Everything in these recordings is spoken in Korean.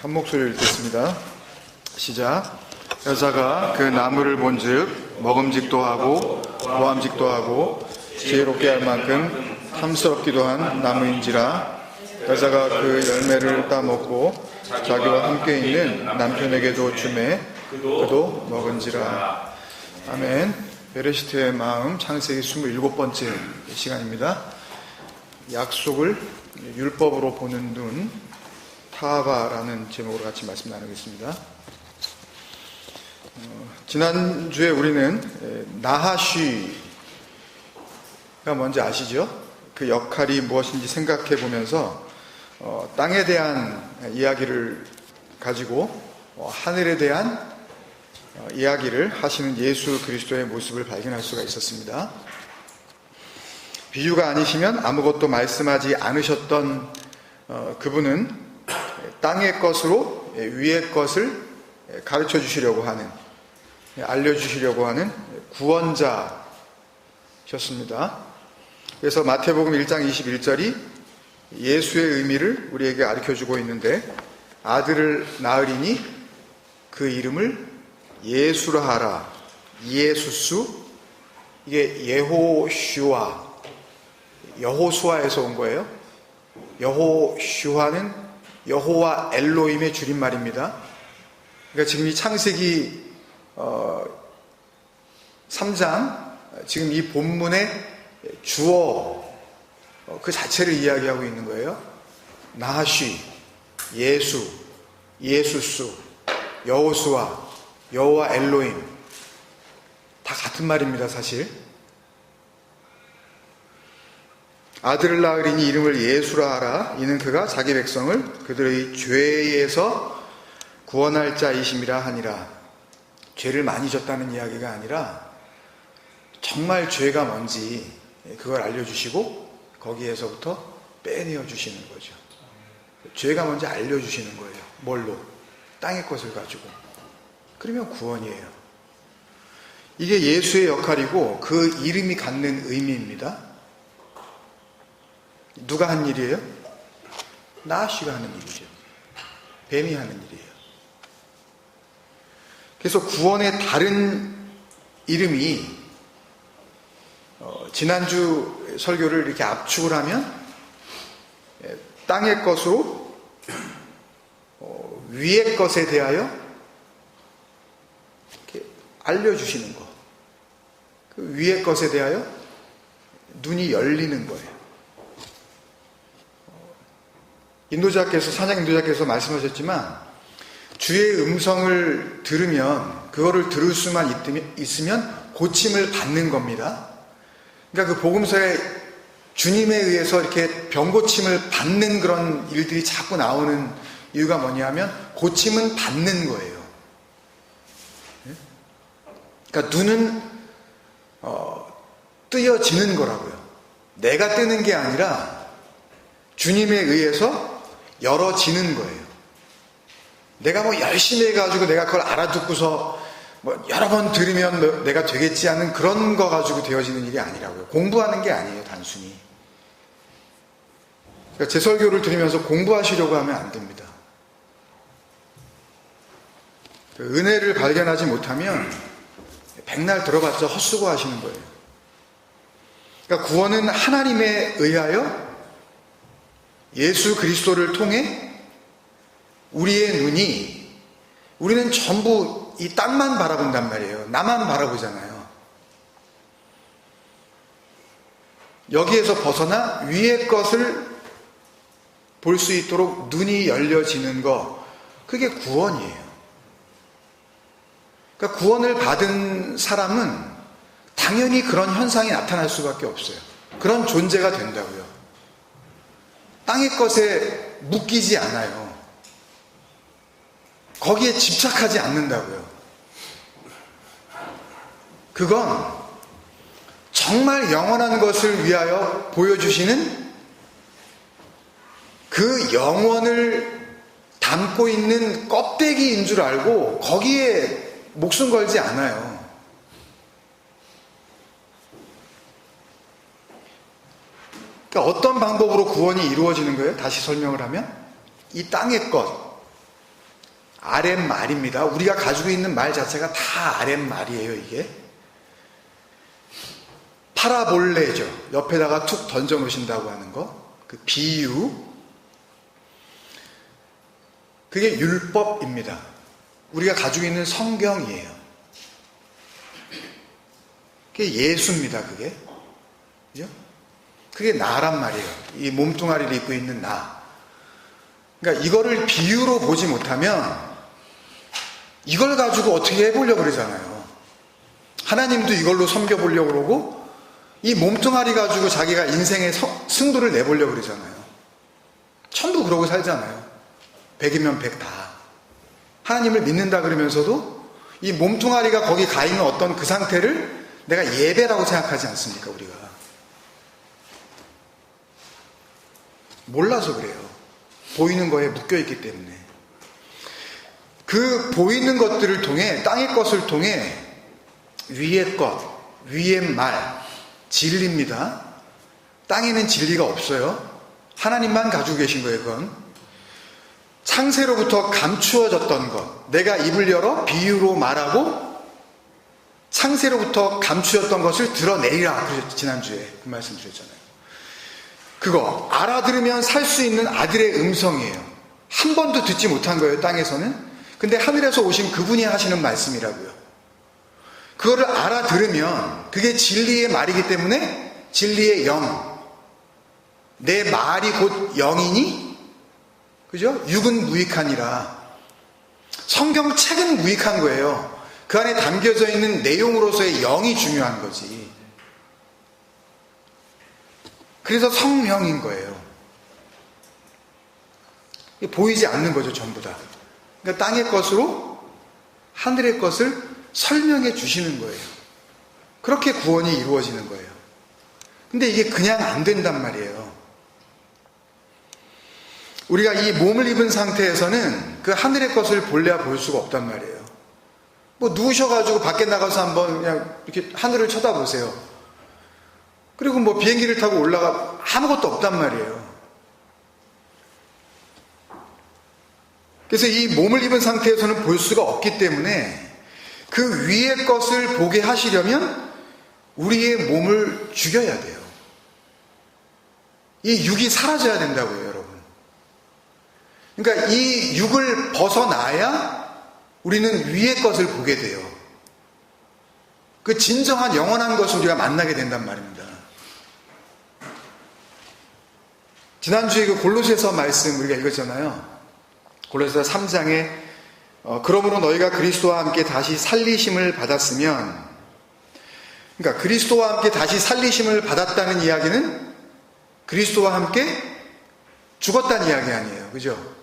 한 목소리를 읽겠습니다. 시작. 여자가 그 나무를 본즉 먹음직도 하고 보암직도 하고 지혜롭게 할 만큼 탐스럽기도 한 나무인지라. 여자가 그 열매를 따먹고 자기와 함께 있는 남편에게도 주매 그도 먹은지라. 아멘. 베레시트의 마음, 창세기 27번째 시간입니다. 약속을 율법으로 보는 눈, 타바라는 제목으로 같이 말씀 나누겠습니다. 지난주에 우리는 나하쉬가 뭔지 아시죠? 그 역할이 무엇인지 생각해 보면서 땅에 대한 이야기를 가지고 하늘에 대한 이야기를 하시는 예수 그리스도의 모습을 발견할 수가 있었습니다. 비유가 아니시면 아무것도 말씀하지 않으셨던 그분은 땅의 것으로 위의 것을 가르쳐 주시려고 하는, 알려주시려고 하는 구원자셨습니다. 그래서 마태복음 1장 21절이 예수의 의미를 우리에게 가르쳐주고 있는데, 아들을 낳으리니 그 이름을 예수라 하라. 예수수, 이게 예호슈아, 여호수아에서 온 거예요. 여호슈아는 여호와 엘로힘의 줄임말입니다. 그러니까 지금 이 창세기 3장, 지금 이 본문의 주어 그 자체를 이야기하고 있는 거예요. 나하쉬, 예수, 예수수, 여호수아, 여호와 엘로힘, 다 같은 말입니다. 사실 아들을 낳으리니 이름을 예수라 하라. 이는 그가 자기 백성을 그들의 죄에서 구원할 자이심이라 하니라. 죄를 많이 졌다는 이야기가 아니라 정말 죄가 뭔지 그걸 알려주시고 거기에서부터 빼내어 주시는 거죠. 죄가 뭔지 알려주시는 거예요. 뭘로? 땅의 것을 가지고. 그러면 구원이에요. 이게 예수의 역할이고 그 이름이 갖는 의미입니다. 누가 한 일이에요? 나하쉬가 하는 일이죠. 뱀이 하는 일이에요. 그래서 구원의 다른 이름이 지난주 설교를 이렇게 압축을 하면 땅의 것으로 위의 것에 대하여 이렇게 알려주시는 것, 그 위의 것에 대하여 눈이 열리는 거예요. 찬양 인도자께서 말씀하셨지만 주의 음성을 들으면 그거를 들을 수만 있으면 고침을 받는 겁니다. 그러니까 그 복음서에 주님에 의해서 이렇게 병고침을 받는 그런 일들이 자꾸 나오는 이유가 뭐냐면 고침은 받는 거예요. 그러니까 눈은 뜨여지는 거라고요. 내가 뜨는 게 아니라 주님에 의해서 열어지는 거예요. 내가 열심히 해가지고 내가 그걸 알아듣고서 여러 번 들으면 내가 되겠지 하는 그런 거 가지고 되어지는 일이 아니라고요. 공부하는 게 아니에요, 단순히. 그러니까 제 설교를 들으면서 공부하시려고 하면 안 됩니다. 은혜를 발견하지 못하면 백날 들어봤자 헛수고 하시는 거예요. 그러니까 구원은 하나님에 의하여 예수 그리스도를 통해 우리는 전부 이 땅만 바라본단 말이에요. 나만 바라보잖아요. 여기에서 벗어나 위의 것을 볼 수 있도록 눈이 열려지는 거, 그게 구원이에요. 그러니까 구원을 받은 사람은 당연히 그런 현상이 나타날 수밖에 없어요. 그런 존재가 된다고요. 땅의 것에 묶이지 않아요. 거기에 집착하지 않는다고요. 그건 정말 영원한 것을 위하여 보여주시는 그 영원을 담고 있는 껍데기인 줄 알고 거기에 목숨 걸지 않아요. 그러니까 어떤 방법으로 구원이 이루어지는 거예요? 다시 설명을 하면 이 땅의 것, 아랫말입니다. 우리가 가지고 있는 말 자체가 다 아랫말이에요, 이게. 파라볼레죠. 옆에다가 툭 던져 놓으신다고 하는 거. 그 비유. 그게 율법입니다. 우리가 가지고 있는 성경이에요. 그게 예수입니다, 그게. 그죠? 그게 나란 말이에요. 이 몸뚱아리를 입고 있는 나. 그러니까 이거를 비유로 보지 못하면 이걸 가지고 어떻게 해보려고 그러잖아요. 하나님도 이걸로 섬겨보려고 그러고 이 몸뚱아리 가지고 자기가 인생의 승부를 내보려고 그러잖아요. 전부 그러고 살잖아요. 100이면 100 다. 하나님을 믿는다 그러면서도 이 몸뚱아리가 거기 가 있는 어떤 그 상태를 내가 예배라고 생각하지 않습니까, 우리가? 몰라서 그래요. 보이는 거에 묶여있기 때문에. 그 보이는 것들을 통해, 땅의 것을 통해 위의 것, 위의 말, 진리입니다. 땅에는 진리가 없어요. 하나님만 가지고 계신 거예요, 그건. 창세로부터 감추어졌던 것, 내가 입을 열어 비유로 말하고 창세로부터 감추었던 것을 드러내리라. 그러셨죠, 지난주에 그 말씀 드렸잖아요. 그거 알아들으면 살 수 있는 아들의 음성이에요. 한 번도 듣지 못한 거예요, 땅에서는. 근데 하늘에서 오신 그분이 하시는 말씀이라고요. 그거를 알아들으면 그게 진리의 말이기 때문에 진리의 영. 내 말이 곧 영이니? 그죠? 육은 무익하니라. 성경책은 무익한 거예요. 그 안에 담겨져 있는 내용으로서의 영이 중요한 거지. 그래서 성령인 거예요. 보이지 않는 거죠, 전부 다. 그러니까 땅의 것으로 하늘의 것을 설명해 주시는 거예요. 그렇게 구원이 이루어지는 거예요. 근데 이게 그냥 안 된단 말이에요. 우리가 이 몸을 입은 상태에서는 그 하늘의 것을 볼래야 볼 수가 없단 말이에요. 뭐 누우셔가지고 밖에 나가서 한번 그냥 이렇게 하늘을 쳐다보세요. 그리고 뭐 비행기를 타고 올라가 아무것도 없단 말이에요. 그래서 이 몸을 입은 상태에서는 볼 수가 없기 때문에 그 위의 것을 보게 하시려면 우리의 몸을 죽여야 돼요. 이 육이 사라져야 된다고요, 여러분. 그러니까 이 육을 벗어나야 우리는 위의 것을 보게 돼요. 그 진정한 영원한 것을 우리가 만나게 된단 말입니다. 지난주에 그 골로새서 말씀 우리가 읽었잖아요. 골로새서 3장에 그러므로 너희가 그리스도와 함께 다시 살리심을 받았으면, 그러니까 그리스도와 함께 다시 살리심을 받았다는 이야기는 그리스도와 함께 죽었다는 이야기 아니에요. 그죠?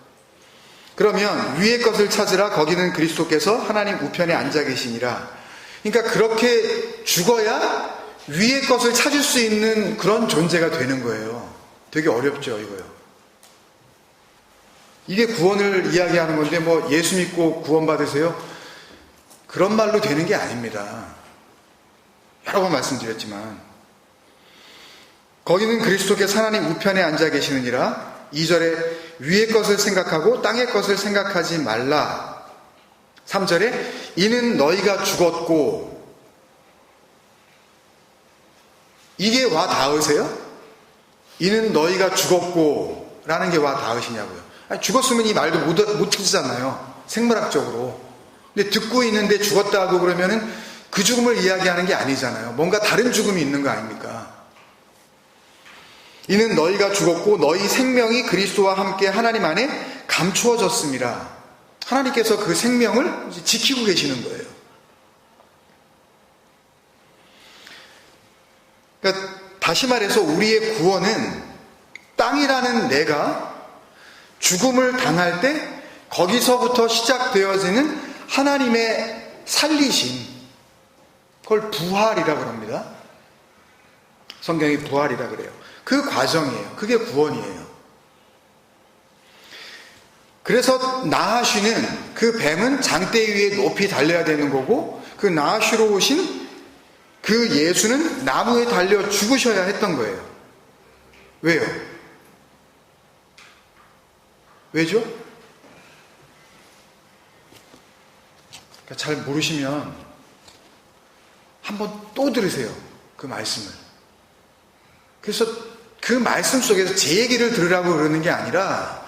그러면 위의 것을 찾으라. 거기는 그리스도께서 하나님 우편에 앉아 계시니라. 그러니까 그렇게 죽어야 위의 것을 찾을 수 있는 그런 존재가 되는 거예요. 되게 어렵죠, 이거요. 이게 구원을 이야기하는 건데 뭐 예수 믿고 구원 받으세요? 그런 말로 되는 게 아닙니다. 여러 번 말씀드렸지만 거기는 그리스도께서 하나님 우편에 앉아 계시느니라. 2절에 위의 것을 생각하고 땅의 것을 생각하지 말라. 3절에 이는 너희가 죽었고. 이게 와 닿으세요? 이는 너희가 죽었고 라는 게 와 닿으시냐고요. 아니, 죽었으면 이 말도 못 듣잖아요, 생물학적으로. 근데 듣고 있는데 죽었다고 그러면은 그 죽음을 이야기하는 게 아니잖아요. 뭔가 다른 죽음이 있는 거 아닙니까? 이는 너희가 죽었고 너희 생명이 그리스도와 함께 하나님 안에 감추어졌습니다. 하나님께서 그 생명을 지키고 계시는 거예요. 그러니까 다시 말해서 우리의 구원은 땅이라는 내가 죽음을 당할 때 거기서부터 시작되어지는 하나님의 살리심, 그걸 부활이라고 합니다. 성경이 부활이라 그래요. 그 과정이에요. 그게 구원이에요. 그래서 나하시는 그 뱀은 장대 위에 높이 달려야 되는 거고, 그 나하시로 오신 그 예수는 나무에 달려 죽으셔야 했던 거예요. 왜요? 왜죠? 잘 모르시면 한번 또 들으세요. 그 말씀을. 그래서 그 말씀 속에서 제 얘기를 들으라고 그러는 게 아니라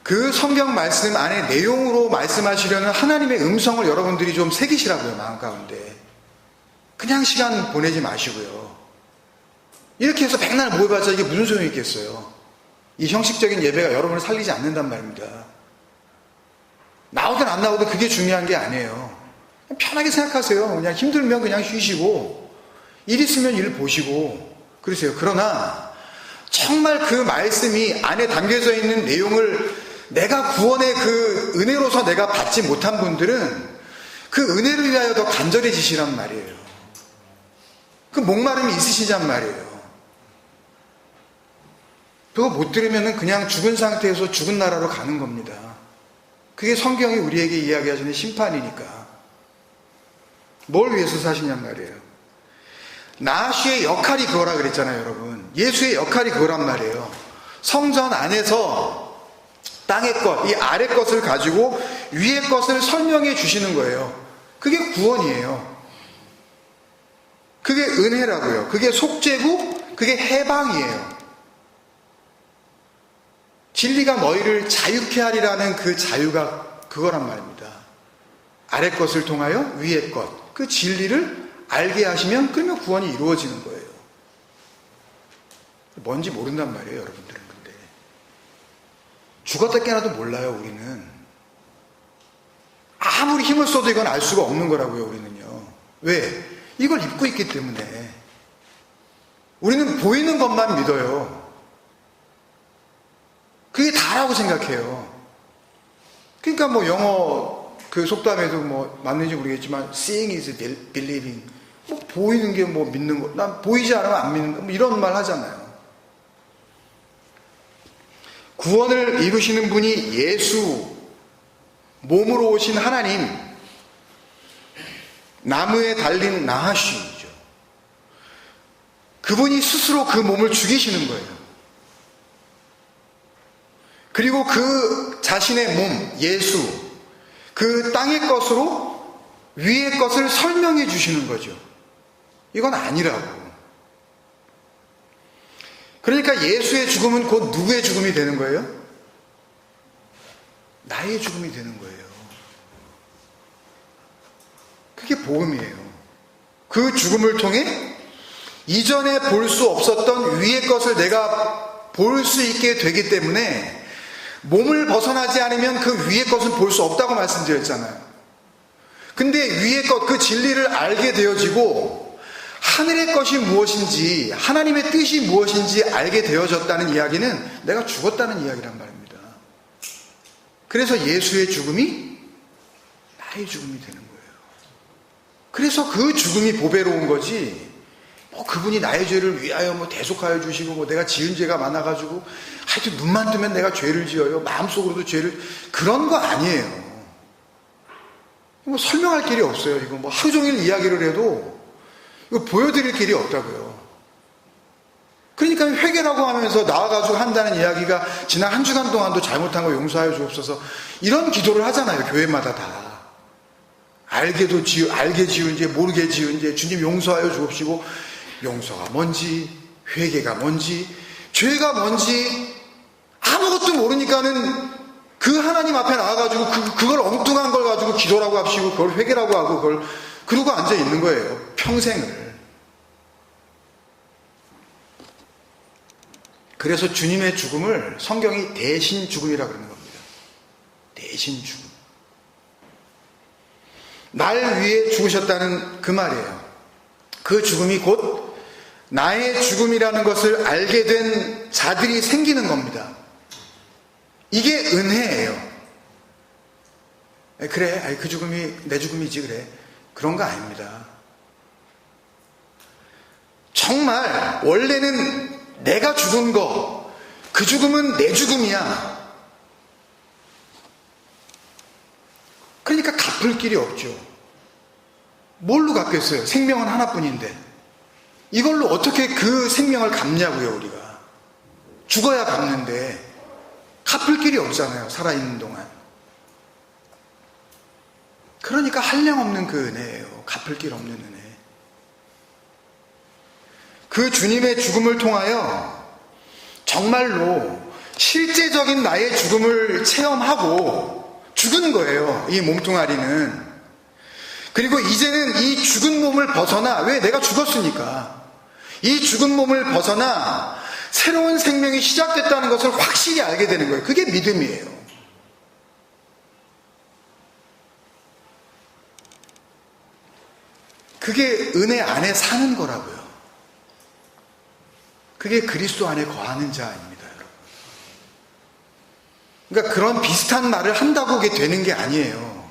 그 성경 말씀 안에 내용으로 말씀하시려는 하나님의 음성을 여러분들이 좀 새기시라고요, 마음 가운데. 그냥 시간 보내지 마시고요. 이렇게 해서 백날 모여봤자 이게 무슨 소용이 있겠어요. 이 형식적인 예배가 여러분을 살리지 않는단 말입니다. 나오든 안 나오든 그게 중요한 게 아니에요. 그냥 편하게 생각하세요. 그냥 힘들면 그냥 쉬시고, 일 있으면 일 보시고 그러세요. 그러나 정말 그 말씀이 안에 담겨져 있는 내용을 내가 구원의 그 은혜로서 내가 받지 못한 분들은 그 은혜를 위하여 더 간절해지시란 말이에요. 그 목마름이 있으시단 말이에요. 그거 못 들으면 그냥 죽은 상태에서 죽은 나라로 가는 겁니다. 그게 성경이 우리에게 이야기하시는 심판이니까. 뭘 위해서 사시냔 말이에요. 나시의 역할이 그거라 그랬잖아요, 여러분. 예수의 역할이 그거란 말이에요. 성전 안에서 땅의 것, 이 아래 것을 가지고 위의 것을 설명해 주시는 거예요. 그게 구원이에요. 그게 은혜라고요. 그게 속죄고 그게 해방이에요. 진리가 너희를 자유케 하리라는 그 자유가 그거란 말입니다. 아래 것을 통하여 위의 것, 그 진리를 알게 하시면 그러면 구원이 이루어지는 거예요. 뭔지 모른단 말이에요, 여러분들은. 근데 죽었다 깨나도 몰라요, 우리는. 아무리 힘을 써도 이건 알 수가 없는 거라고요, 우리는요. 왜? 이걸 입고 있기 때문에. 우리는 보이는 것만 믿어요. 그게 다라고 생각해요. 그러니까 뭐 영어 그 속담에도 뭐 맞는지 모르겠지만 seeing is believing. 뭐 보이는 게 뭐 믿는 거. 난 보이지 않으면 안 믿는 거. 뭐 이런 말 하잖아요. 구원을 이루시는 분이 예수, 몸으로 오신 하나님, 나무에 달린 나하시죠. 그분이 스스로 그 몸을 죽이시는 거예요. 그리고 그 자신의 몸, 예수, 그 땅의 것으로 위의 것을 설명해 주시는 거죠. 이건 아니라고. 그러니까 예수의 죽음은 곧 누구의 죽음이 되는 거예요? 나의 죽음이 되는 거예요. 그게 복음이에요. 그 죽음을 통해 이전에 볼 수 없었던 위의 것을 내가 볼 수 있게 되기 때문에 몸을 벗어나지 않으면 그 위의 것은 볼 수 없다고 말씀드렸잖아요. 근데 위의 것, 그 진리를 알게 되어지고 하늘의 것이 무엇인지, 하나님의 뜻이 무엇인지 알게 되어졌다는 이야기는 내가 죽었다는 이야기란 말입니다. 그래서 예수의 죽음이 나의 죽음이 되는 거예요. 그래서 그 죽음이 보배로운 거지, 뭐 그분이 나의 죄를 위하여 뭐 대속하여 주시고 뭐 내가 지은 죄가 많아가지고 하여튼 눈만 뜨면 내가 죄를 지어요. 마음속으로도 죄를, 그런 거 아니에요. 뭐 설명할 길이 없어요. 이거 뭐 하루 종일 이야기를 해도 이거 보여드릴 길이 없다고요. 그러니까 회개라고 하면서 나와가지고 한다는 이야기가 지난 한 주간 동안도 잘못한 거 용서하여 주옵소서, 이런 기도를 하잖아요. 교회마다 다. 알게 지은 죄, 모르게 지은 죄, 주님 용서하여 주옵시고, 용서가 뭔지, 회개가 뭔지, 죄가 뭔지 아무것도 모르니까는 그 하나님 앞에 나와가지고 그걸 엉뚱한 걸 가지고 기도라고 합시고 그걸 회개라고 하고 그걸 그러고 앉아 있는 거예요. 평생을. 그래서 주님의 죽음을 성경이 대신 죽음이라 그러는 겁니다. 대신 죽음. 날 위해 죽으셨다는 그 말이에요. 그 죽음이 곧 나의 죽음이라는 것을 알게 된 자들이 생기는 겁니다. 이게 은혜예요. 그래, 그 죽음이 내 죽음이지, 그래. 그런 거 아닙니다. 정말 원래는 내가 죽은 거, 그 죽음은 내 죽음이야. 그러니까 갚을 길이 없죠. 뭘로 갚겠어요? 생명은 하나뿐인데. 이걸로 어떻게 그 생명을 갚냐고요, 우리가. 죽어야 갚는데 갚을 길이 없잖아요, 살아있는 동안. 그러니까 한량없는 그 은혜예요. 갚을 길 없는 은혜. 그 주님의 죽음을 통하여 정말로 실제적인 나의 죽음을 체험하고 죽은 거예요. 이 몸뚱아리는. 그리고 이제는 이 죽은 몸을 벗어나, 왜? 내가 죽었으니까. 이 죽은 몸을 벗어나 새로운 생명이 시작됐다는 것을 확실히 알게 되는 거예요. 그게 믿음이에요. 그게 은혜 안에 사는 거라고요. 그게 그리스도 안에 거하는 자입니다, 여러분. 그러니까 그런 비슷한 말을 한다고 그게 되는 게 아니에요.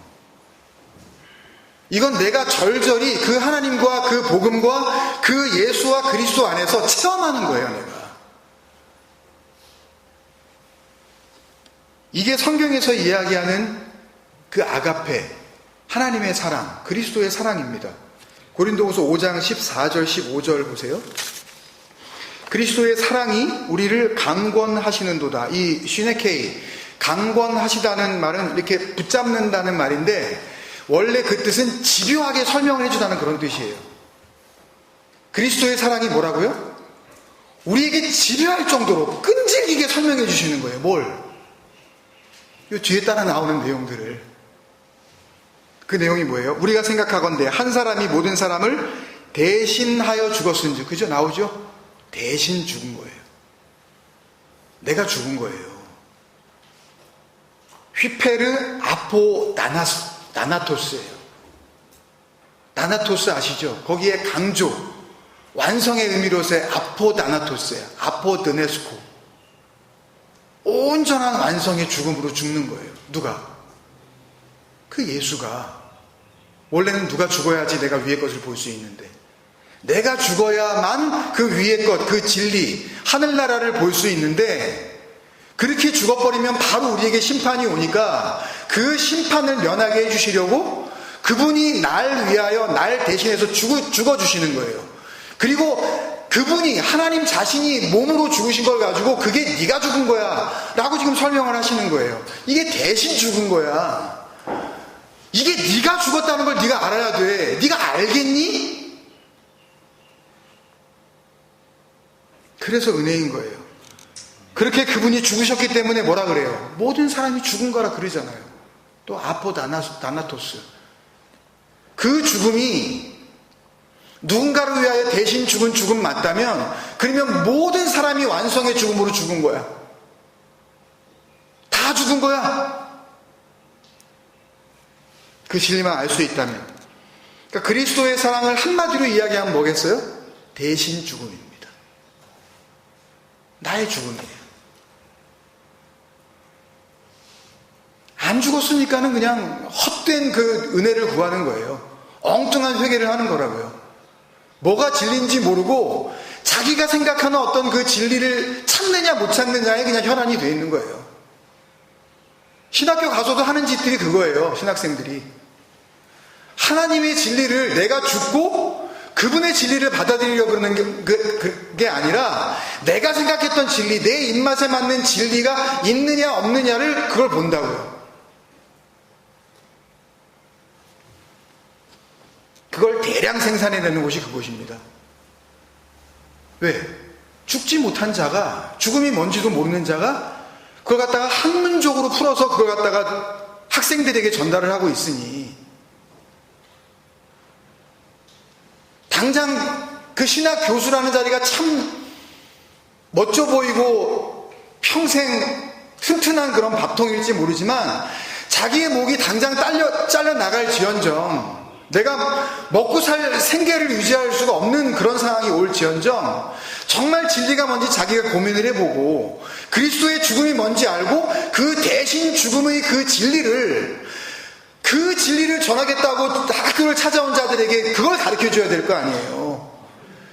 이건 내가 절절히 그 하나님과 그 복음과 그 예수와 그리스도 안에서 체험하는 거예요, 내가. 이게 성경에서 이야기하는 그 아가페, 하나님의 사랑, 그리스도의 사랑입니다. 고린도후서 5장 14절 15절 보세요. 그리스도의 사랑이 우리를 강권하시는도다. 이 시네케이, 강권하시다는 말은 이렇게 붙잡는다는 말인데 원래 그 뜻은 집요하게 설명을 해주다는 그런 뜻이에요. 그리스도의 사랑이 뭐라고요? 우리에게 집요할 정도로 끈질기게 설명해 주시는 거예요. 뭘? 이 뒤에 따라 나오는 내용들을. 그 내용이 뭐예요? 우리가 생각하건대 한 사람이 모든 사람을 대신하여 죽었은지, 그죠? 나오죠? 대신 죽은 거예요. 내가 죽은 거예요. 휘페르 아포 나나토스예요. 나나토스 아시죠? 거기에 강조, 완성의 의미로서의 아포 나나토스예요. 아포 드네스코. 온전한 완성의 죽음으로 죽는 거예요. 누가? 그 예수가. 원래는 누가 죽어야지 내가 위의 것을 볼 수 있는데, 내가 죽어야만 그 위의 것, 그 진리, 하늘나라를 볼 수 있는데, 그렇게 죽어버리면 바로 우리에게 심판이 오니까 그 심판을 면하게 해주시려고 그분이 날 위하여 날 대신해서 죽어주시는 거예요. 그리고 그분이, 하나님 자신이 몸으로 죽으신 걸 가지고 그게 네가 죽은 거야 라고 지금 설명을 하시는 거예요. 이게 대신 죽은 거야. 이게 네가 죽었다는 걸 네가 알아야 돼. 네가 알겠니? 그래서 은혜인 거예요. 그렇게 그분이 죽으셨기 때문에 뭐라 그래요? 모든 사람이 죽은 거라 그러잖아요. 또 아포 다나토스. 그 죽음이 누군가를 위하여 대신 죽은 죽음 맞다면, 그러면 모든 사람이 완성의 죽음으로 죽은 거야. 다 죽은 거야. 그 진리만 알 수 있다면. 그러니까 그리스도의 사랑을 한마디로 이야기하면 뭐겠어요? 대신 죽음입니다. 나의 죽음이에요. 안 죽었으니까는 그냥 헛된 그 은혜를 구하는 거예요. 엉뚱한 회개를 하는 거라고요. 뭐가 진리인지 모르고 자기가 생각하는 어떤 그 진리를 찾느냐 못 찾느냐에 그냥 혈안이 돼 있는 거예요. 신학교 가서도 하는 짓들이 그거예요. 신학생들이 하나님의 진리를, 내가 죽고 그분의 진리를 받아들이려고 그러는 게 아니라 내가 생각했던 진리, 내 입맛에 맞는 진리가 있느냐 없느냐를 그걸 본다고요. 그걸 대량 생산해내는 곳이 그곳입니다. 왜? 죽지 못한 자가, 죽음이 뭔지도 모르는 자가 그걸 갖다가 학문적으로 풀어서 그걸 갖다가 학생들에게 전달을 하고 있으니, 당장 그 신학 교수라는 자리가 참 멋져 보이고 평생 튼튼한 그런 밥통일지 모르지만 자기의 목이 당장 잘려 나갈 지언정, 내가 먹고 살 생계를 유지할 수가 없는 그런 상황이 올지언정 정말 진리가 뭔지 자기가 고민을 해보고 그리스도의 죽음이 뭔지 알고 그 대신 죽음의 그 진리를 전하겠다고 학교를 찾아온 자들에게 그걸 가르쳐줘야 될 거 아니에요.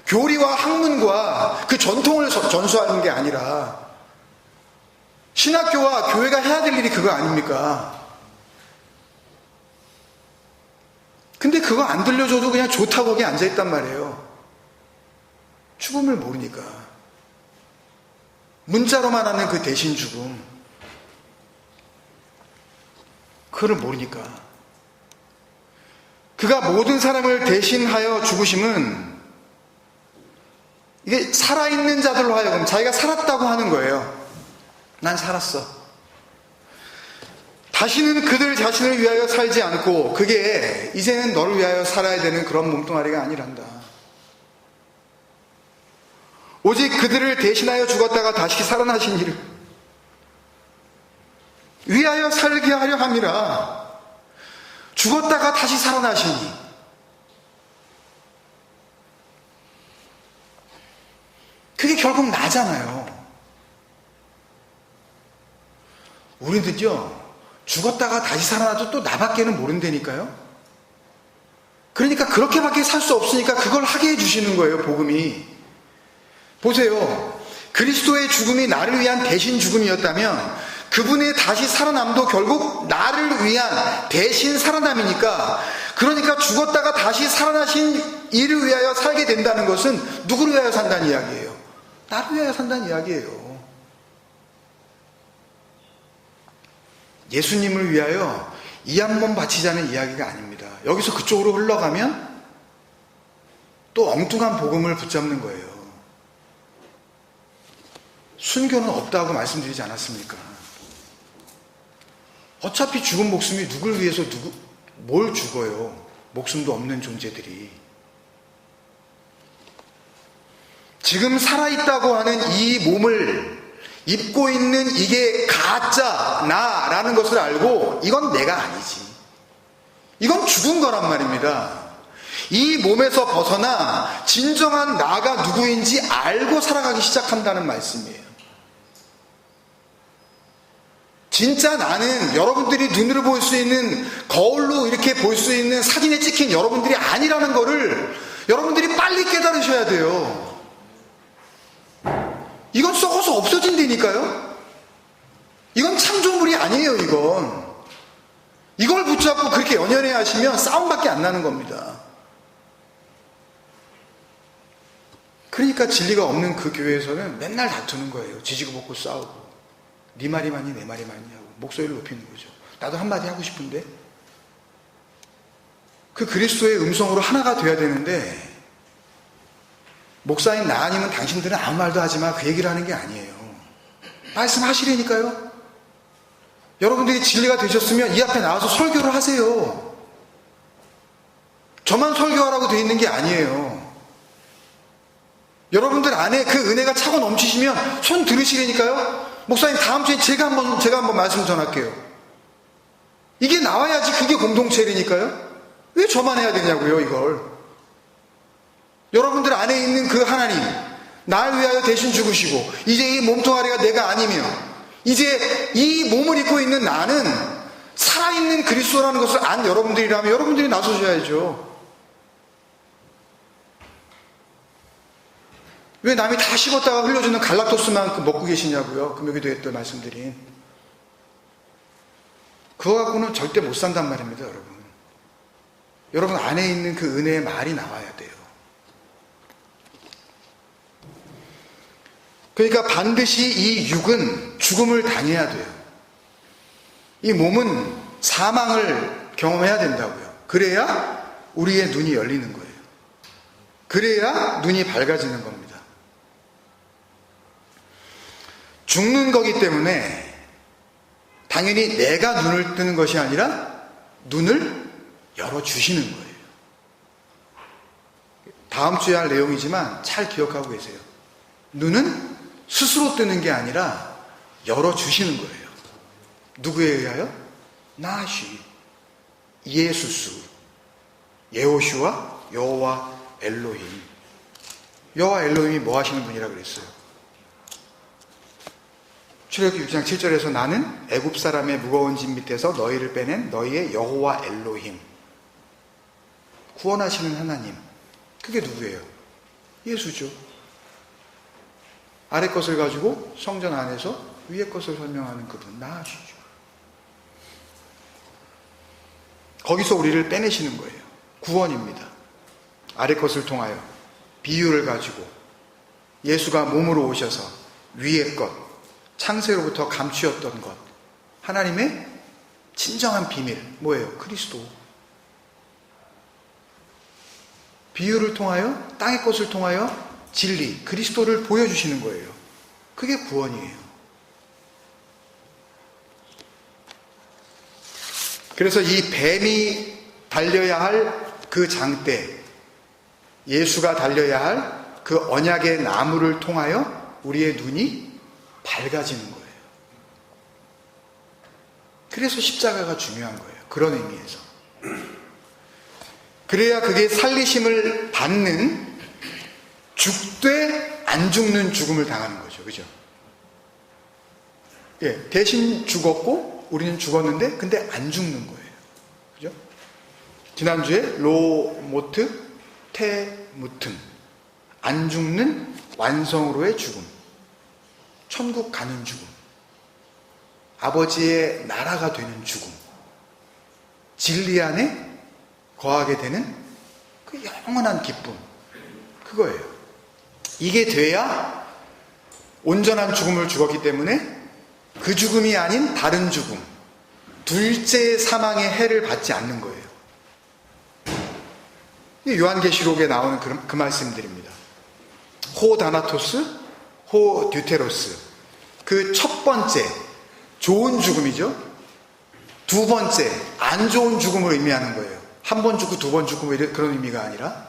교리와 학문과 그 전통을 전수하는 게 아니라 신학교와 교회가 해야 될 일이 그거 아닙니까? 근데 그거 안 들려줘도 그냥 좋다고 거기 앉아있단 말이에요. 죽음을 모르니까. 문자로만 하는 그 대신 죽음, 그걸 모르니까. 그가 모든 사람을 대신하여 죽으심은 이게 살아있는 자들로 하여금 자기가 살았다고 하는 거예요. 난 살았어. 다시는 그들 자신을 위하여 살지 않고 그게 이제는 너를 위하여 살아야 되는 그런 몸뚱아리가 아니란다. 오직 그들을 대신하여 죽었다가 다시 살아나신 이를 위하여 살게 하려 함이라. 죽었다가 다시 살아나시니 그게 결국 나잖아요. 우리는요 죽었다가 다시 살아나도 또 나밖에는 모른다니까요. 그러니까 그렇게밖에 살 수 없으니까 그걸 하게 해주시는 거예요. 복음이. 보세요. 그리스도의 죽음이 나를 위한 대신 죽음이었다면 그분의 다시 살아남도 결국 나를 위한 대신 살아남이니까, 그러니까 죽었다가 다시 살아나신 이를 위하여 살게 된다는 것은 누구를 위하여 산다는 이야기예요? 나를 위하여 산다는 이야기예요. 예수님을 위하여 이 한 몸 바치자는 이야기가 아닙니다. 여기서 그쪽으로 흘러가면 또 엉뚱한 복음을 붙잡는 거예요. 순교는 없다고 말씀드리지 않았습니까? 어차피 죽은 목숨이 누굴 위해서 뭘 죽어요? 목숨도 없는 존재들이. 지금 살아있다고 하는 이 몸을 입고 있는 이게 가짜 나라는 것을 알고 이건 내가 아니지. 이건 죽은 거란 말입니다. 이 몸에서 벗어나 진정한 나가 누구인지 알고 살아가기 시작한다는 말씀이에요. 진짜 나는 여러분들이 눈으로 볼 수 있는, 거울로 이렇게 볼 수 있는 사진에 찍힌 여러분들이 아니라는 거를 여러분들이 빨리 깨달으셔야 돼요. 이건 썩어서 없어진다니까요. 이건 창조물이 아니에요. 이걸 붙잡고 그렇게 연연해 하시면 싸움밖에 안 나는 겁니다. 그러니까 진리가 없는 그 교회에서는 맨날 다투는 거예요. 지지고 볶고 싸우고. 네 말이 맞니 내 말이 맞니 하고 목소리를 높이는 거죠. 나도 한마디 하고 싶은데. 그 그리스도의 음성으로 하나가 돼야 되는데, 목사인 나 아니면 당신들은 아무 말도 하지 마, 그 얘기를 하는 게 아니에요. 말씀하시라니까요. 여러분들이 진리가 되셨으면 이 앞에 나와서 설교를 하세요. 저만 설교하라고 돼 있는 게 아니에요. 여러분들 안에 그 은혜가 차고 넘치시면 손 들으시라니까요. 목사님 다음 주에 제가 한번 말씀 전할게요. 이게 나와야지 그게 공동체라니까요. 왜 저만 해야 되냐고요, 이걸. 여러분들 안에 있는 그 하나님, 날 위하여 대신 죽으시고 이제 이 몸뚱아리가 내가 아니며 이제 이 몸을 입고 있는 나는 살아있는 그리스도라는 것을 안 여러분들이라면 여러분들이 나서셔야죠. 왜 남이 다 식었다가 흘려주는 갈락토스만 먹고 계시냐고요. 금요기도에 또 말씀드린. 그거 갖고는 절대 못 산단 말입니다, 여러분. 여러분 안에 있는 그 은혜의 말이 나와야 돼요. 그러니까 반드시 이 육은 죽음을 당해야 돼요. 이 몸은 사망을 경험해야 된다고요. 그래야 우리의 눈이 열리는 거예요. 그래야 눈이 밝아지는 겁니다. 죽는 거기 때문에 당연히 내가 눈을 뜨는 것이 아니라 눈을 열어주시는 거예요. 다음 주에 할 내용이지만 잘 기억하고 계세요. 눈은 스스로 뜨는 게 아니라 열어주시는 거예요. 누구에 의하여? 나시, 예수스, 예호슈아, 여호와 엘로힘. 여호와 엘로힘이 뭐 하시는 분이라 그랬어요? 출애굽기 6장 7절에서 나는 애굽 사람의 무거운 짐 밑에서 너희를 빼낸 너희의 여호와 엘로힘. 구원하시는 하나님. 그게 누구예요? 예수죠. 아래 것을 가지고 성전 안에서 위에 것을 설명하는 그분, 나으시죠. 거기서 우리를 빼내시는 거예요. 구원입니다. 아래 것을 통하여 비유를 가지고 예수가 몸으로 오셔서 위에 것, 창세로부터 감추었던 것, 하나님의 진정한 비밀, 뭐예요? 그리스도. 비유를 통하여, 땅의 것을 통하여 진리, 그리스도를 보여주시는 거예요. 그게 구원이에요. 그래서 이 뱀이 달려야 할 그 장대, 예수가 달려야 할 그 언약의 나무를 통하여 우리의 눈이 밝아지는 거예요. 그래서 십자가가 중요한 거예요. 그런 의미에서. 그래야 그게 살리심을 받는, 죽되 안 죽는 죽음을 당하는 거죠. 그죠? 예, 대신 죽었고 우리는 죽었는데 근데 안 죽는 거예요. 그죠? 지난주에 로모트 테무튼, 안 죽는 완성으로의 죽음, 천국 가는 죽음, 아버지의 나라가 되는 죽음, 진리 안에 거하게 되는 그 영원한 기쁨, 그거예요. 이게 돼야 온전한 죽음을 죽었기 때문에 그 죽음이 아닌 다른 죽음, 둘째 사망의 해를 받지 않는 거예요. 요한계시록에 나오는 그 말씀들입니다. 호 다나토스, 호 듀테로스. 그 첫 번째 좋은 죽음이죠. 두 번째 안 좋은 죽음을 의미하는 거예요. 한 번 죽고 두 번 죽고 그런 의미가 아니라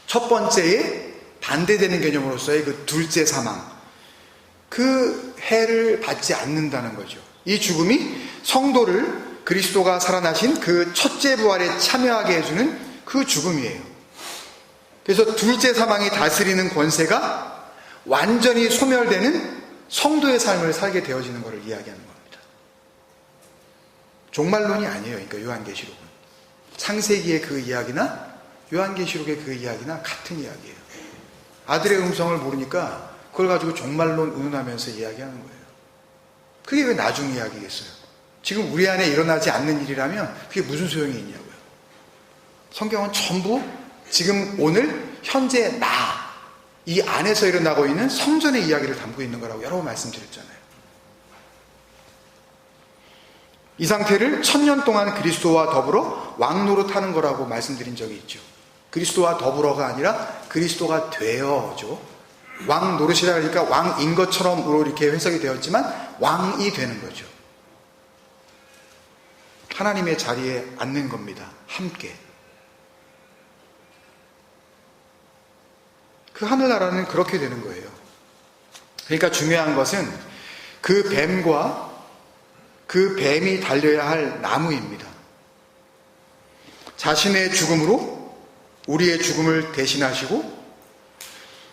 첫 번째에 반대되는 개념으로서의 그 둘째 사망, 그 해를 받지 않는다는 거죠. 이 죽음이 성도를 그리스도가 살아나신 그 첫째 부활에 참여하게 해주는 그 죽음이에요. 그래서 둘째 사망이 다스리는 권세가 완전히 소멸되는 성도의 삶을 살게 되어지는 것을 이야기하는 겁니다. 종말론이 아니에요. 그러니까 요한계시록은 창세기의 그 이야기나 요한계시록의 그 이야기나 같은 이야기예요. 아들의 음성을 모르니까 그걸 가지고 종말론 운운하면서 이야기하는 거예요. 그게 왜 나중 이야기겠어요? 지금 우리 안에 일어나지 않는 일이라면 그게 무슨 소용이 있냐고요. 성경은 전부 지금 오늘 현재 이 안에서 일어나고 있는 성전의 이야기를 담고 있는 거라고 여러 번 말씀드렸잖아요. 이 상태를 1000년 동안 그리스도와 더불어 왕노릇하는 거라고 말씀드린 적이 있죠. 그리스도와 더불어가 아니라 그리스도가 되어죠. 왕노릇이라 그러니까 왕인 것처럼으로 이렇게 해석이 되었지만 왕이 되는 거죠. 하나님의 자리에 앉는 겁니다. 함께. 그 하늘나라는 그렇게 되는 거예요. 그러니까 중요한 것은 그 뱀과 그 뱀이 달려야 할 나무입니다. 자신의 죽음으로 우리의 죽음을 대신하시고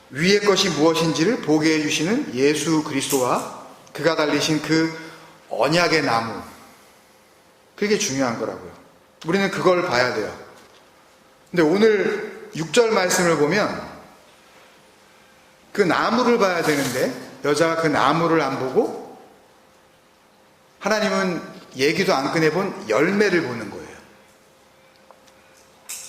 위의 것이 무엇인지를 보게 해주시는 예수 그리스도와 그가 달리신 그 언약의 나무, 그게 중요한 거라고요. 우리는 그걸 봐야 돼요. 근데 오늘 6절 말씀을 보면 그 나무를 봐야 되는데 여자가 그 나무를 안 보고 하나님은 얘기도 안 꺼내본 열매를 보는 거예요.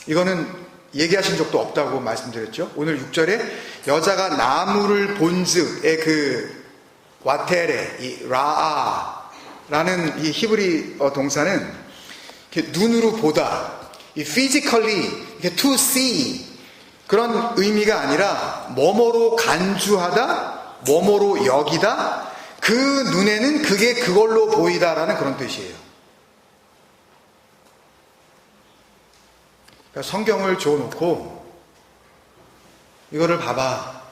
이거는 얘기하신 적도 없다고 말씀드렸죠. 오늘 6절에 여자가 나무를 본즉의 그 와테레, 이 라아라는 이 히브리 동사는 이렇게 눈으로 보다, 이 physically 이렇게 to see 그런 의미가 아니라 뭐뭐로 간주하다, 뭐뭐로 여기다, 그 눈에는 그게 그걸로 보이다라는 그런 뜻이에요. 그러니까 성경을 줘놓고 이거를 봐봐.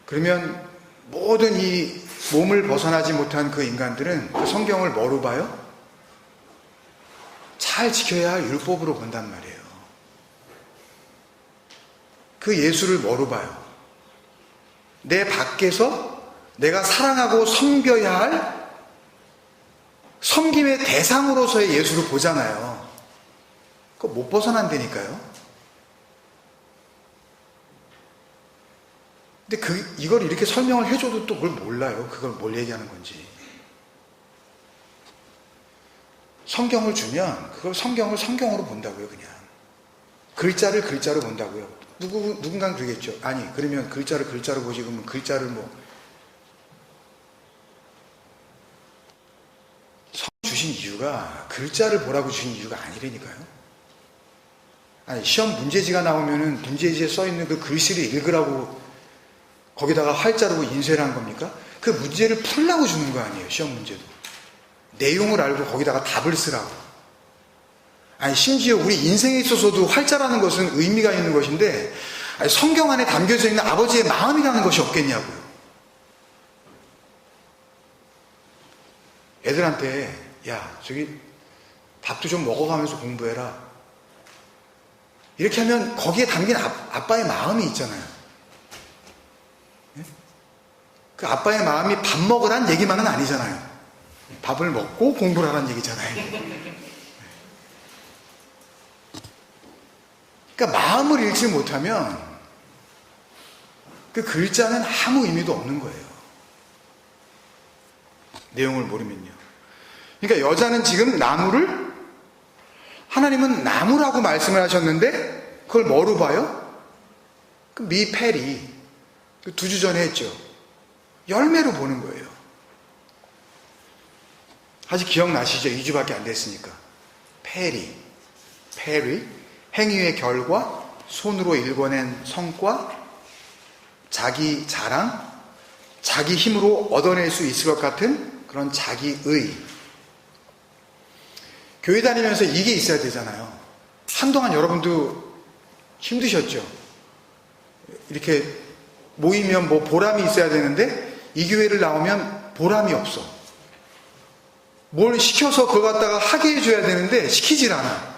그러면 모든 이 몸을 벗어나지 못한 그 인간들은 그 성경을 뭐로 봐요? 잘 지켜야 할 율법으로 본단 말이에요. 그 예수를 뭐로 봐요? 내 밖에서 내가 사랑하고 섬겨야 할 섬김의 대상으로서의 예수를 보잖아요. 그거 못 벗어난다니까요. 근데 이걸 이렇게 설명을 해줘도 또 그걸 몰라요. 그걸 뭘 얘기하는 건지. 성경을 주면 그걸 성경을 성경으로 본다고요. 그냥 글자를 글자로 본다고요. 누군가는 그러겠죠. 아니 그러면 글자를 글자로 보지, 그러면 글자를 성 주신 이유가 글자를 보라고 주신 이유가 아니라니까요. 아니, 시험 문제지가 나오면은 문제지에 써있는 그 글씨를 읽으라고 거기다가 활자로 인쇄를 한 겁니까? 그 문제를 풀라고 주는 거 아니에요, 시험 문제도. 내용을 알고 거기다가 답을 쓰라고. 아니, 심지어 우리 인생에 있어서도 활자라는 것은 의미가 있는 것인데, 아니, 성경 안에 담겨져 있는 아버지의 마음이라는 것이 없겠냐고요. 애들한테, 야, 저기 밥도 좀 먹어가면서 공부해라. 이렇게 하면 거기에 담긴 아빠의 마음이 있잖아요. 그 아빠의 마음이 밥 먹으란 얘기만은 아니잖아요. 밥을 먹고 공부를 하라는 얘기잖아요. 그러니까 마음을 읽지 못하면 그 글자는 아무 의미도 없는 거예요. 내용을 모르면요. 그러니까 여자는 지금 나무를, 하나님은 나무라고 말씀을 하셨는데 그걸 뭐로 봐요? 그 미페리, 두 주 전에 했죠. 열매로 보는 거예요. 아직 기억나시죠? 2주밖에 안 됐으니까. 페리, 행위의 결과, 손으로 일궈낸 성과, 자기 자랑, 자기 힘으로 얻어낼 수 있을 것 같은 그런 자기의. 교회 다니면서 이게 있어야 되잖아요. 한동안 여러분도 힘드셨죠? 이렇게 모이면 뭐 보람이 있어야 되는데 이 교회를 나오면 보람이 없어. 뭘 시켜서 그걸 갖다가 하게 해줘야 되는데 시키질 않아.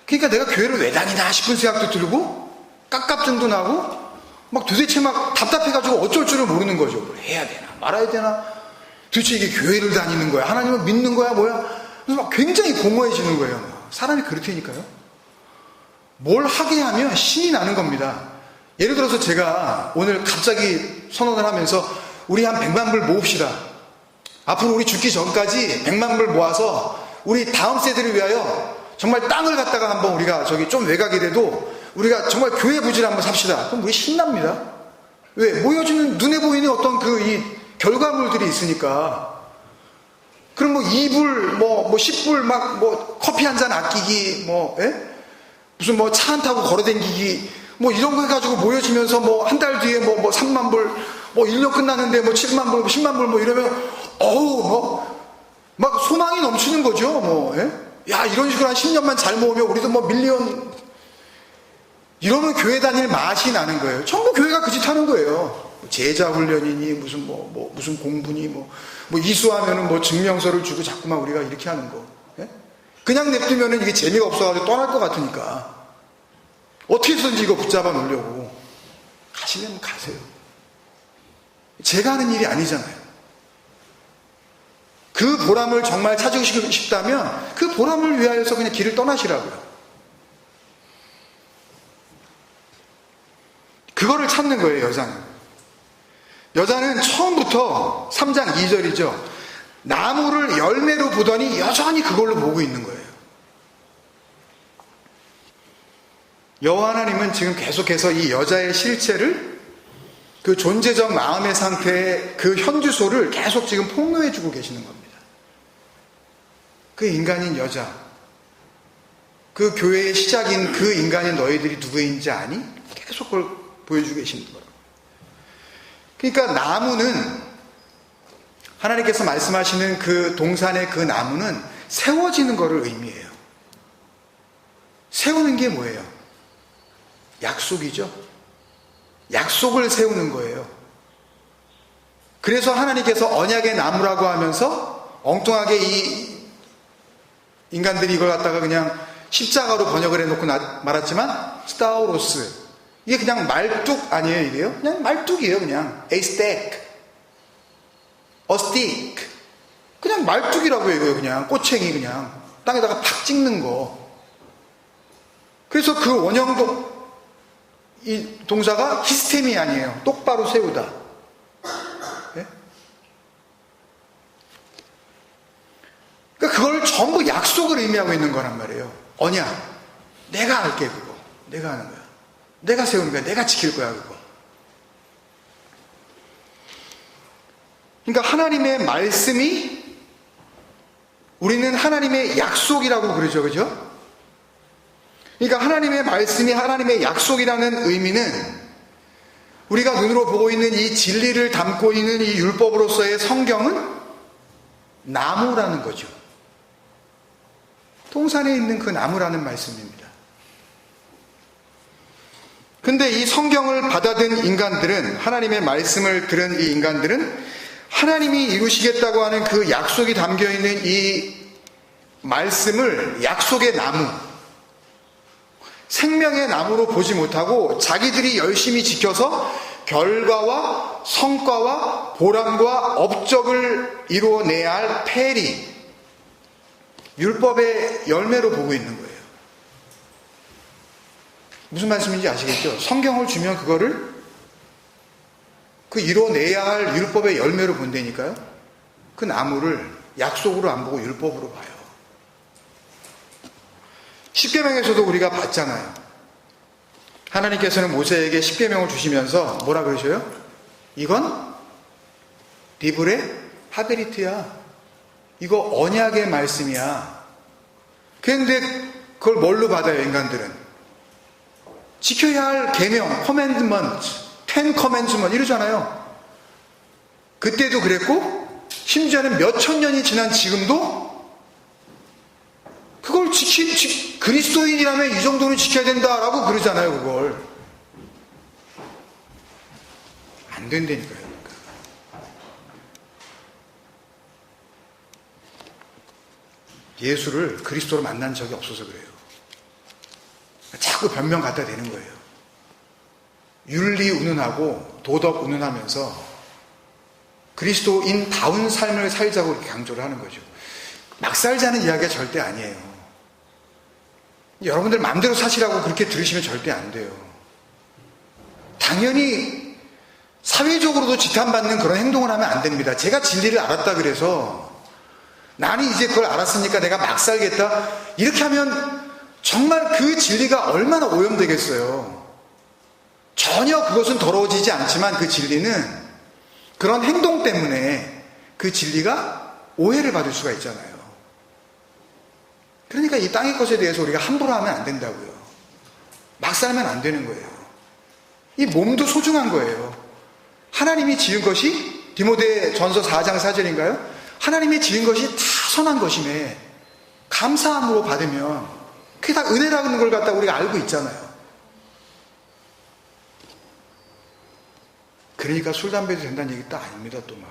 그러니까 내가 교회를 왜 다니나 싶은 생각도 들고 깝깝증도 나고 막 도대체 막 답답해가지고 어쩔 줄을 모르는 거죠. 뭘 해야 되나 말아야 되나, 도대체 이게 교회를 다니는 거야, 하나님을 믿는 거야, 뭐야. 그래서 막 굉장히 공허해지는 거예요. 사람이 그렇다니까요. 뭘 하게 하면 신이 나는 겁니다. 예를 들어서 제가 오늘 갑자기 선언을 하면서 우리 한 100만 불 모읍시다. 앞으로 우리 죽기 전까지 100만 불 모아서 우리 다음 세대를 위하여 정말 땅을 갖다가 한번 우리가 저기 좀 외곽이라도 우리가 정말 교회 부지를 한번 삽시다. 그럼 우리 신납니다. 왜? 모여지는 눈에 보이는 어떤 이 결과물들이 있으니까. 그럼 뭐 2불, 뭐 10불 막 커피 한 잔 아끼기, 무슨 차 안 타고 걸어댕기기, 이런 거 해가지고 모여지면서 한 달 뒤에 3만 불, 1년 끝나는데 7만 불, 10만 불 이러면, 막 소망이 넘치는 거죠, 야, 이런 식으로 한 10년만 잘 모으면 우리도 밀리언, 이러면 교회 다닐 맛이 나는 거예요. 전부 교회가 그 짓 하는 거예요. 제자 훈련이니, 무슨 공부니, 이수하면은 증명서를 주고 자꾸만 우리가 이렇게 하는 거. 예? 그냥 냅두면은 이게 재미가 없어가지고 떠날 것 같으니까. 어떻게 해서든지 이거 붙잡아 놓으려고. 가시려면 가세요. 제가 하는 일이 아니잖아요. 그 보람을 정말 찾으시고 싶다면 그 보람을 위하여서 그냥 길을 떠나시라고요. 그거를 찾는 거예요, 여자는. 여자는 처음부터 3장 2절이죠. 나무를 열매로 보더니 여전히 그걸로 보고 있는 거예요. 여호와 하나님은 지금 계속해서 이 여자의 실체를, 그 존재적 마음의 상태의 그 현주소를 계속 지금 폭로해 주고 계시는 겁니다. 그 인간인 여자, 그 교회의 시작인 그 인간인 너희들이 누구인지 아니? 계속 그걸 보여주고 계시는 거예요. 그러니까 나무는, 하나님께서 말씀하시는 그 동산의 그 나무는 세워지는 것을 의미해요. 세우는 게 뭐예요? 약속이죠. 약속을 세우는 거예요. 그래서 하나님께서 언약의 나무라고 하면서 엉뚱하게 이 인간들이 이걸 갖다가 그냥 십자가로 번역을 해놓고 말았지만 스타우로스, 이게 그냥 말뚝 아니에요, 이게요? 그냥 말뚝이에요, 그냥. A stick, a stick. 그냥 말뚝이라고 해요, 그냥. 꼬챙이 그냥. 땅에다가 팍 찍는 거. 그래서 그 원형도, 이 동사가 히스템이 아니에요. 똑바로 세우다. 네? 그러니까 그걸 전부 약속을 의미하고 있는 거란 말이에요. 언약. 내가 할게, 그거. 내가 하는 거야. 내가 세우는 거야. 내가 지킬 거야, 그거. 그러니까 하나님의 말씀이, 우리는 하나님의 약속이라고 그러죠, 그죠? 그러니까 하나님의 말씀이 하나님의 약속이라는 의미는 우리가 눈으로 보고 있는 이 진리를 담고 있는 이 율법으로서의 성경은 나무라는 거죠. 동산에 있는 그 나무라는 말씀입니다. 근데 이 성경을 받아든 인간들은, 하나님의 말씀을 들은 이 인간들은 하나님이 이루시겠다고 하는 그 약속이 담겨있는 이 말씀을 약속의 나무, 생명의 나무로 보지 못하고 자기들이 열심히 지켜서 결과와 성과와 보람과 업적을 이루어내야 할 페리, 율법의 열매로 보고 있는 거예요. 무슨 말씀인지 아시겠죠? 성경을 주면 그거를 그 이뤄내야 할 율법의 열매로 본다니까요. 그 나무를 약속으로 안 보고 율법으로 봐요. 십계명에서도 우리가 봤잖아요. 하나님께서는 모세에게 십계명을 주시면서 뭐라 그러셔요? 이건 디브레 하베리트야. 이거 언약의 말씀이야. 그런데 그걸 뭘로 받아요, 인간들은? 지켜야 할 계명, 커맨드먼트, 10 커맨드먼트 이러잖아요. 그때도 그랬고 심지어는 몇천 년이 지난 지금도 그걸 그리스도인이라면 이 정도는 지켜야 된다라고 그러잖아요. 그걸 안 된다니까요. 예수를 그리스도로 만난 적이 없어서 그래요. 자꾸 변명 갖다 대는 거예요. 윤리 운운하고 도덕 운운하면서 그리스도인다운 삶을 살자고 이렇게 강조를 하는 거죠. 막 살자는 이야기가 절대 아니에요. 여러분들 마음대로 사시라고 그렇게 들으시면 절대 안 돼요. 당연히 사회적으로도 지탄받는 그런 행동을 하면 안 됩니다. 제가 진리를 알았다 그래서 나는 이제 그걸 알았으니까 내가 막 살겠다 이렇게 하면 정말 그 진리가 얼마나 오염되겠어요. 전혀 그것은 더러워지지 않지만 그 진리는 그런 행동 때문에 그 진리가 오해를 받을 수가 있잖아요. 그러니까 이 땅의 것에 대해서 우리가 함부로 하면 안 된다고요. 막 살면 안 되는 거예요. 이 몸도 소중한 거예요. 하나님이 지은 것이 디모데 전서 4장 4절인가요? 하나님이 지은 것이 다 선한 것이네. 감사함으로 받으면 그게 다 은혜라는 걸 갖다 우리가 알고 있잖아요. 그러니까 술, 담배도 된다는 얘기 딱 아닙니다. 또 막.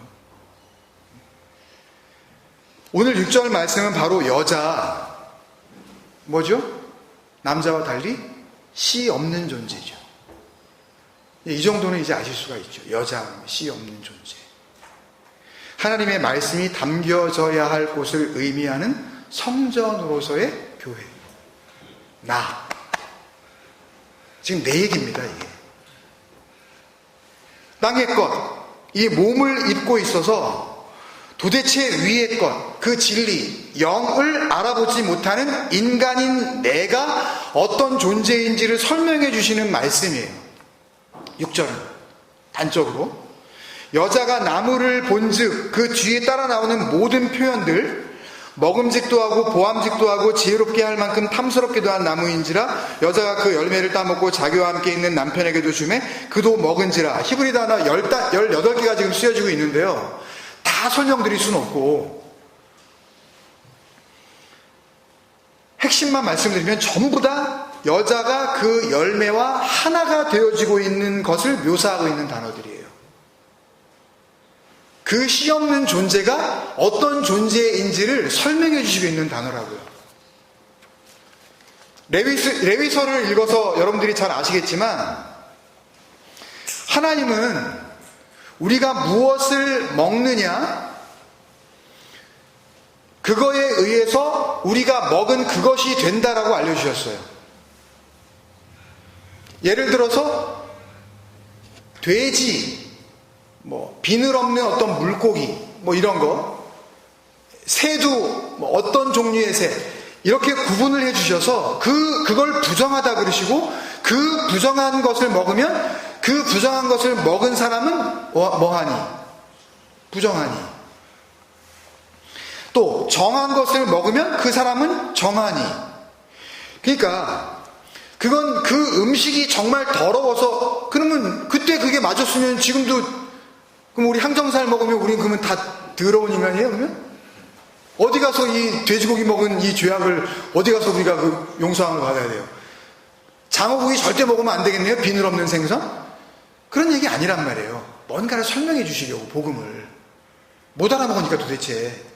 오늘 6절 말씀은 바로 여자, 뭐죠? 남자와 달리 씨 없는 존재죠. 이 정도는 이제 아실 수가 있죠. 여자, 씨 없는 존재. 하나님의 말씀이 담겨져야 할 곳을 의미하는 성전으로서의 교회. 나. 지금 내 얘기입니다, 이게. 땅의 것, 이 몸을 입고 있어서 도대체 위의 것, 그 진리, 영을 알아보지 못하는 인간인 내가 어떤 존재인지를 설명해 주시는 말씀이에요. 6절은 단적으로 여자가 나무를 본즉 그 뒤에 따라 나오는 모든 표현들, 먹음직도 하고 보암직도 하고 지혜롭게 할 만큼 탐스럽기도 한 나무인지라 여자가 그 열매를 따먹고 자기와 함께 있는 남편에게도 주매 그도 먹은지라. 히브리 단어 18개가 지금 쓰여지고 있는데요, 다 설명드릴 수는 없고 핵심만 말씀드리면 전부 다 여자가 그 열매와 하나가 되어지고 있는 것을 묘사하고 있는 단어들이에요. 그 씨 없는 존재가 어떤 존재인지를 설명해 주시고 있는 단어라고요. 레위서를 읽어서 여러분들이 잘 아시겠지만 하나님은 우리가 무엇을 먹느냐, 그거에 의해서 우리가 먹은 그것이 된다라고 알려주셨어요. 예를 들어서 돼지, 비늘 없는 어떤 물고기, 이런 거, 새도, 어떤 종류의 새, 이렇게 구분을 해주셔서 그걸 부정하다 그러시고, 그 부정한 것을 먹으면 그 부정한 것을 먹은 사람은 뭐하니? 부정하니. 또 정한 것을 먹으면 그 사람은 정하니. 그러니까 그건 그 음식이 정말 더러워서, 그러면 그때 그게 맞았으면 지금도, 그럼 우리 항정살 먹으면 우린 그러면 다 더러운 인간이에요, 그러면? 어디 가서 이 돼지고기 먹은 이 죄악을 어디 가서 우리가 그 용서함을 받아야 돼요? 장어고기 절대 먹으면 안 되겠네요? 비늘 없는 생선? 그런 얘기 아니란 말이에요. 뭔가를 설명해 주시려고, 복음을. 못 알아먹으니까 도대체.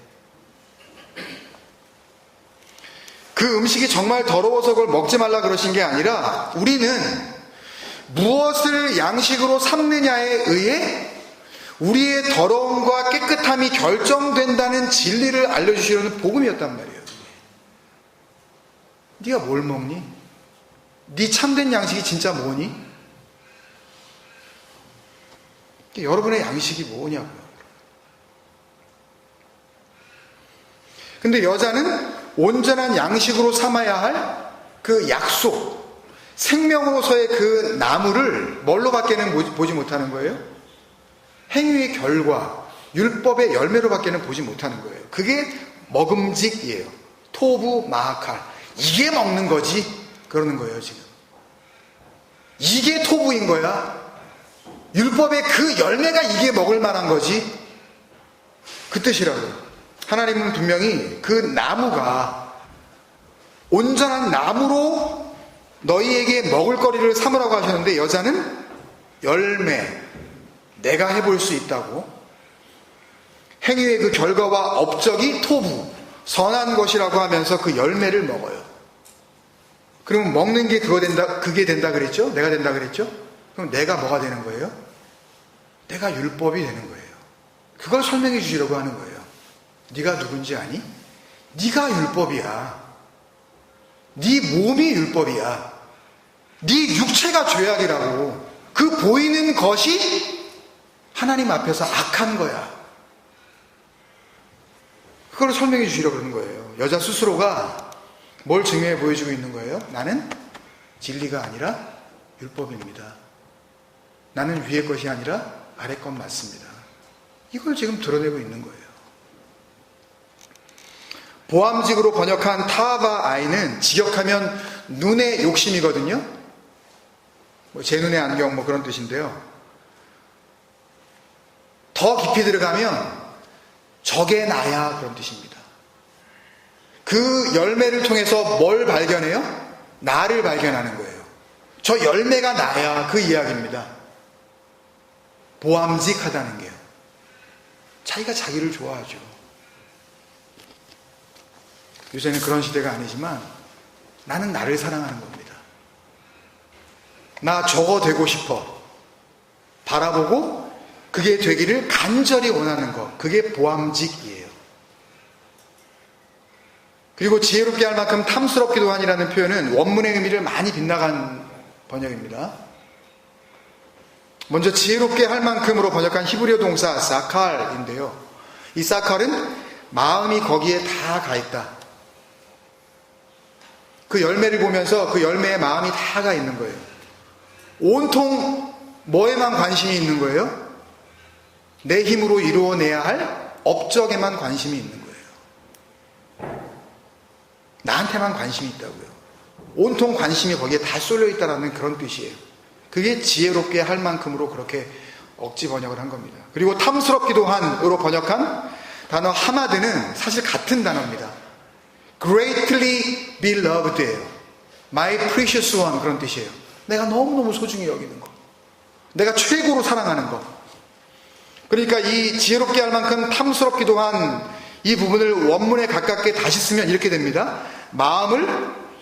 그 음식이 정말 더러워서 그걸 먹지 말라 그러신 게 아니라, 우리는 무엇을 양식으로 삼느냐에 의해 우리의 더러움과 깨끗함이 결정된다는 진리를 알려주시려는 복음이었단 말이에요. 네가 뭘 먹니? 네 참된 양식이 진짜 뭐니? 여러분의 양식이 뭐냐고요. 근데 여자는 온전한 양식으로 삼아야 할 그 약속, 생명으로서의 그 나무를 뭘로 밖에는 보지 못하는 거예요? 행위의 결과, 율법의 열매로 밖에는 보지 못하는 거예요. 그게 먹음직이에요. 토부 마하칼. 이게 먹는 거지? 그러는 거예요, 지금. 이게 토부인 거야. 율법의 그 열매가 이게 먹을 만한 거지? 그 뜻이라고요. 하나님은 분명히 그 나무가 온전한 나무로 너희에게 먹을 거리를 삼으라고 하셨는데, 여자는 열매, 내가 해볼 수 있다고, 행위의 그 결과와 업적이 토부, 선한 것이라고 하면서 그 열매를 먹어요. 그러면 먹는 게 그게 된다 그랬죠? 내가 된다 그랬죠? 그럼 내가 뭐가 되는 거예요? 내가 율법이 되는 거예요. 그걸 설명해 주시려고 하는 거예요. 네가 누군지 아니? 네가 율법이야. 네 몸이 율법이야. 네 육체가 죄악이라고. 그 보이는 것이 하나님 앞에서 악한 거야. 그걸 설명해 주시려고 그러는 거예요. 여자 스스로가 뭘 증명해 보여주고 있는 거예요? 나는 진리가 아니라 율법입니다. 나는 위의 것이 아니라 아래 것 맞습니다. 이걸 지금 드러내고 있는 거예요. 보암직으로 번역한 타바 아이는 직역하면 눈의 욕심이거든요. 제 눈의 안경 그런 뜻인데요. 더 깊이 들어가면 적의 나야 그런 뜻입니다. 그 열매를 통해서 뭘 발견해요? 나를 발견하는 거예요. 저 열매가 나야, 그 이야기입니다. 보암직하다는 게요. 자기가 자기를 좋아하죠. 요새는 그런 시대가 아니지만 나는 나를 사랑하는 겁니다. 나 저거 되고 싶어. 바라보고 그게 되기를 간절히 원하는 것. 그게 보암직이에요. 그리고 지혜롭게 할 만큼 탐스럽기도 하니라는 표현은 원문의 의미를 많이 빗나간 번역입니다. 먼저 지혜롭게 할 만큼으로 번역한 히브리어 동사 사칼인데요. 이 사칼은 마음이 거기에 다 가 있다. 그 열매를 보면서 그 열매에 마음이 다 가 있는 거예요. 온통 뭐에만 관심이 있는 거예요? 내 힘으로 이루어내야 할 업적에만 관심이 있는 거예요. 나한테만 관심이 있다고요. 온통 관심이 거기에 다 쏠려 있다는 그런 뜻이에요. 그게 지혜롭게 할 만큼으로 그렇게 억지 번역을 한 겁니다. 그리고 탐스럽기도 한으로 번역한 단어 하마드는 사실 같은 단어입니다. greatly beloved예요. my precious one 그런 뜻이에요. 내가 너무너무 소중히 여기는 것, 내가 최고로 사랑하는 것. 그러니까 이 지혜롭게 할 만큼 탐스럽기도 한 이 부분을 원문에 가깝게 다시 쓰면 이렇게 됩니다.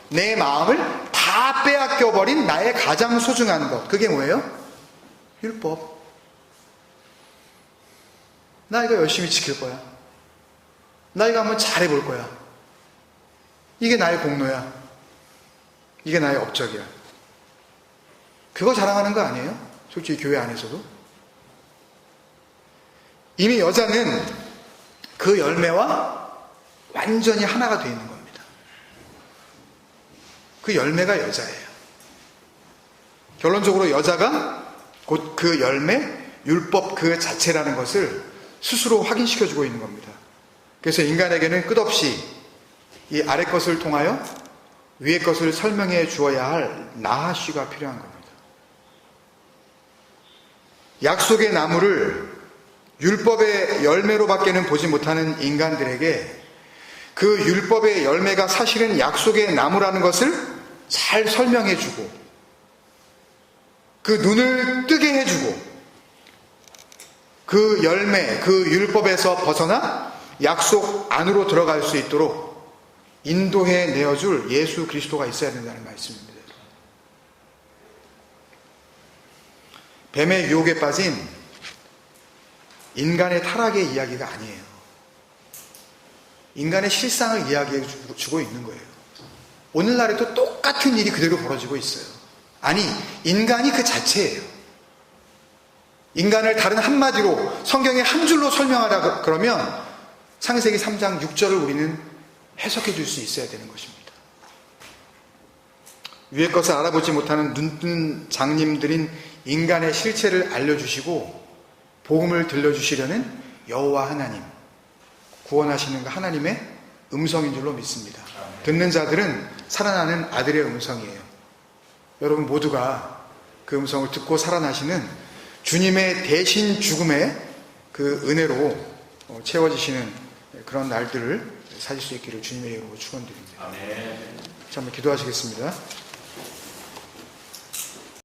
내 마음을 다 빼앗겨버린 나의 가장 소중한 것, 그게 뭐예요? 율법. 나 이거 열심히 지킬 거야. 나 이거 한번 잘해볼 거야. 이게 나의 공로야. 이게 나의 업적이야. 그거 자랑하는 거 아니에요? 솔직히 교회 안에서도. 이미 여자는 그 열매와 완전히 하나가 되어 있는 겁니다. 그 열매가 여자예요. 결론적으로 여자가 곧 그 열매, 율법 그 자체라는 것을 스스로 확인시켜주고 있는 겁니다. 그래서 인간에게는 끝없이 이 아래 것을 통하여 위의 것을 설명해 주어야 할 나하시가 필요한 겁니다. 약속의 나무를 율법의 열매로밖에는 보지 못하는 인간들에게 그 율법의 열매가 사실은 약속의 나무라는 것을 잘 설명해 주고 그 눈을 뜨게 해주고 그 열매, 그 율법에서 벗어나 약속 안으로 들어갈 수 있도록 인도해 내어줄 예수 그리스도가 있어야 된다는 말씀입니다. 뱀의 유혹에 빠진 인간의 타락의 이야기가 아니에요. 인간의 실상을 이야기해 주고 있는 거예요. 오늘날에도 똑같은 일이 그대로 벌어지고 있어요. 아니, 인간이 그 자체예요. 인간을 다른 한마디로 성경의 한 줄로 설명하라 그러면 창세기 3장 6절을 우리는 해석해 줄 수 있어야 되는 것입니다. 위의 것을 알아보지 못하는 눈뜬 장님들인 인간의 실체를 알려주시고 복음을 들려주시려는 여호와 하나님, 구원하시는 그 하나님의 음성인 줄로 믿습니다. 듣는 자들은 살아나는 아들의 음성이에요. 여러분 모두가 그 음성을 듣고 살아나시는 주님의 대신 죽음의 그 은혜로 채워지시는 그런 날들을 사실 수 있기를 주님의 이름으로 축원드립니다. 자, 한번 기도하시겠습니다.